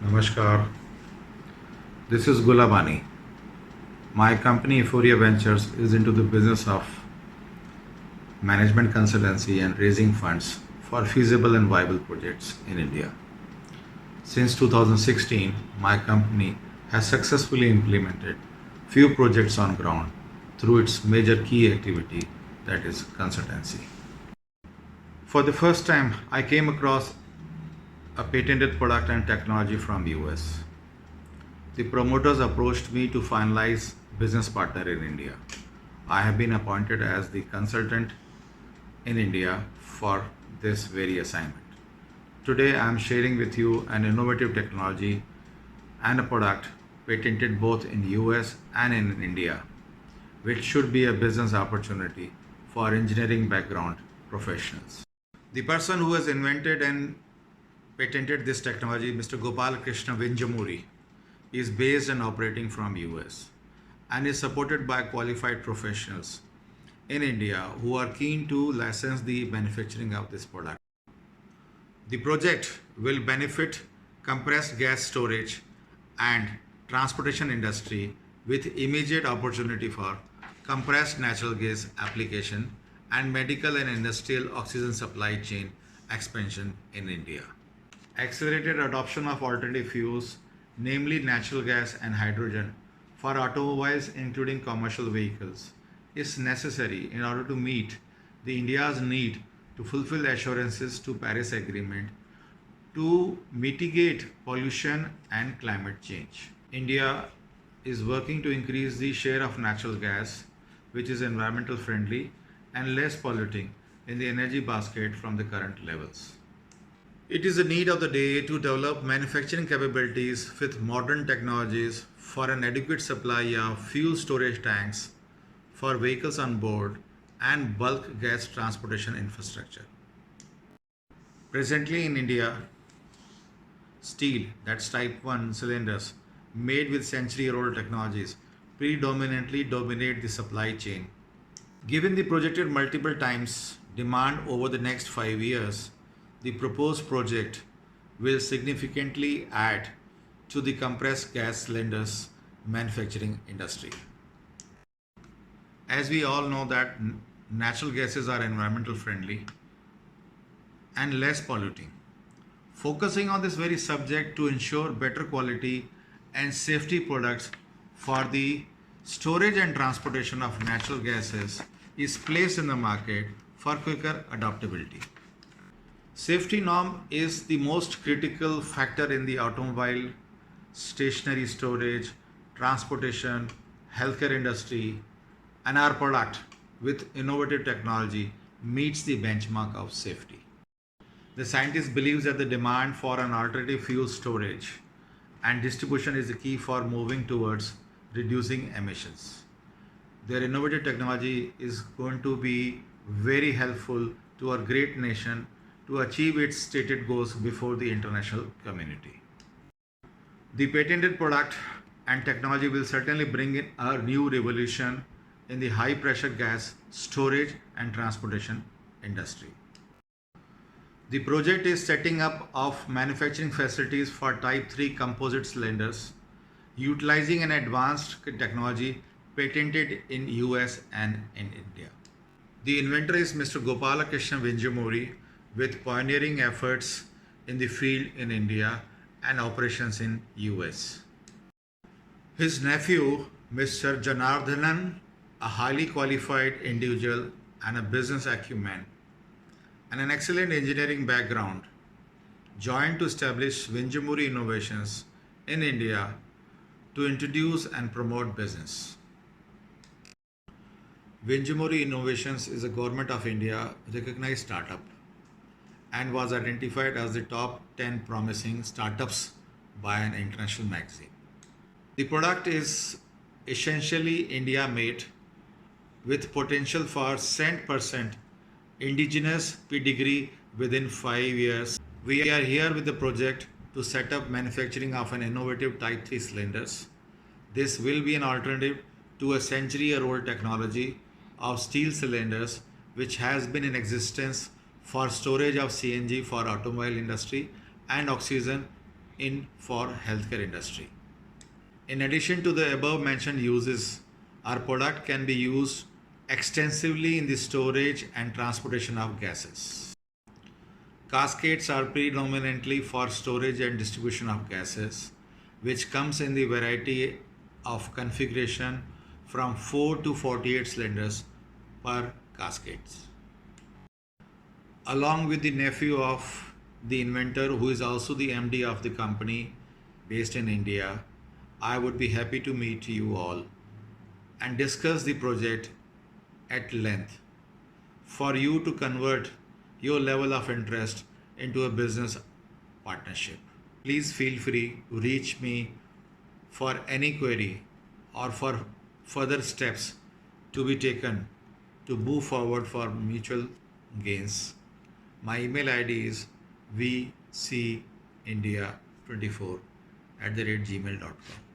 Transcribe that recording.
Namaskar. This is Gulabani. My company Euphoria Ventures is into the business of management consultancy and raising funds for feasible and viable projects in India. Since 2016, my company has successfully implemented few projects on ground through its major key activity, that is consultancy. For the first time, I came across a patented product and technology from US. The promoters approached me to finalize business partner in India. I have been appointed as the consultant in India for this very assignment. Today I am sharing with you an innovative technology and a product patented both in US and in India, which should be a business opportunity for engineering background professionals. The person who has invented and patented this technology, Mr. Gopal Krishna Vinjamuri, is based and operating from US and is supported by qualified professionals in India who are keen to license the manufacturing of this product. The project will benefit compressed gas storage and transportation industry with immediate opportunity for compressed natural gas application and medical and industrial oxygen supply chain expansion in India. Accelerated adoption of alternative fuels, namely natural gas and hydrogen, for automobiles including commercial vehicles, is necessary in order to meet the India's need to fulfill assurances to Paris Agreement to mitigate pollution and climate change. India is working to increase the share of natural gas, which is environmental friendly and less polluting in the energy basket from the current levels. It is a need of the day to develop manufacturing capabilities with modern technologies for an adequate supply of fuel storage tanks for vehicles on board and bulk gas transportation infrastructure. Presently in India, steel, that's type 1 cylinders made with century-old technologies, predominantly dominate the supply chain. Given the projected multiple times demand over the next 5 years, the proposed project will significantly add to the compressed gas cylinders manufacturing industry. As we all know that natural gases are environmental friendly and less polluting. Focusing on this very subject to ensure better quality and safety products for the storage and transportation of natural gases is placed in the market for quicker adaptability. Safety norm is the most critical factor in the automobile, stationary storage, transportation, healthcare industry, and our product with innovative technology meets the benchmark of safety. The scientist believes that the demand for an alternative fuel storage and distribution is the key for moving towards reducing emissions. Their innovative technology is going to be very helpful to our great nation to achieve its stated goals before the international community. The patented product and technology will certainly bring in a new revolution in the high pressure gas storage and transportation industry. The project is setting up of manufacturing facilities for type 3 composite cylinders utilizing an advanced technology patented in US and in India. The inventor is Mr. Gopalakrishna Vinjamuri with pioneering efforts in the field in India and operations in US. His nephew, Mr. Janardhanan, a highly qualified individual and a business acumen and an excellent engineering background, joined to establish Vinjamuri Innovations in India to introduce and promote business. Vinjamuri Innovations is a Government of India recognized startup and was identified as the top 10 promising startups by an international magazine. The product is essentially India made with potential for 100% indigenous pedigree within 5 years. We are here with the project to set up manufacturing of an innovative type 3 cylinders. This will be an alternative to a century-old technology of steel cylinders which has been in existence for storage of CNG for automobile industry and oxygen in for healthcare industry. In addition to the above mentioned uses, our product can be used extensively in the storage and transportation of gases. Cascades are predominantly for storage and distribution of gases, which comes in the variety of configuration from 4 to 48 cylinders per cascades. Along with the nephew of the inventor, who is also the MD of the company based in India, I would be happy to meet you all and discuss the project at length for you to convert your level of interest into a business partnership. Please feel free to reach me for any query or for further steps to be taken to move forward for mutual gains. My email ID is vcindia24@gmail.com.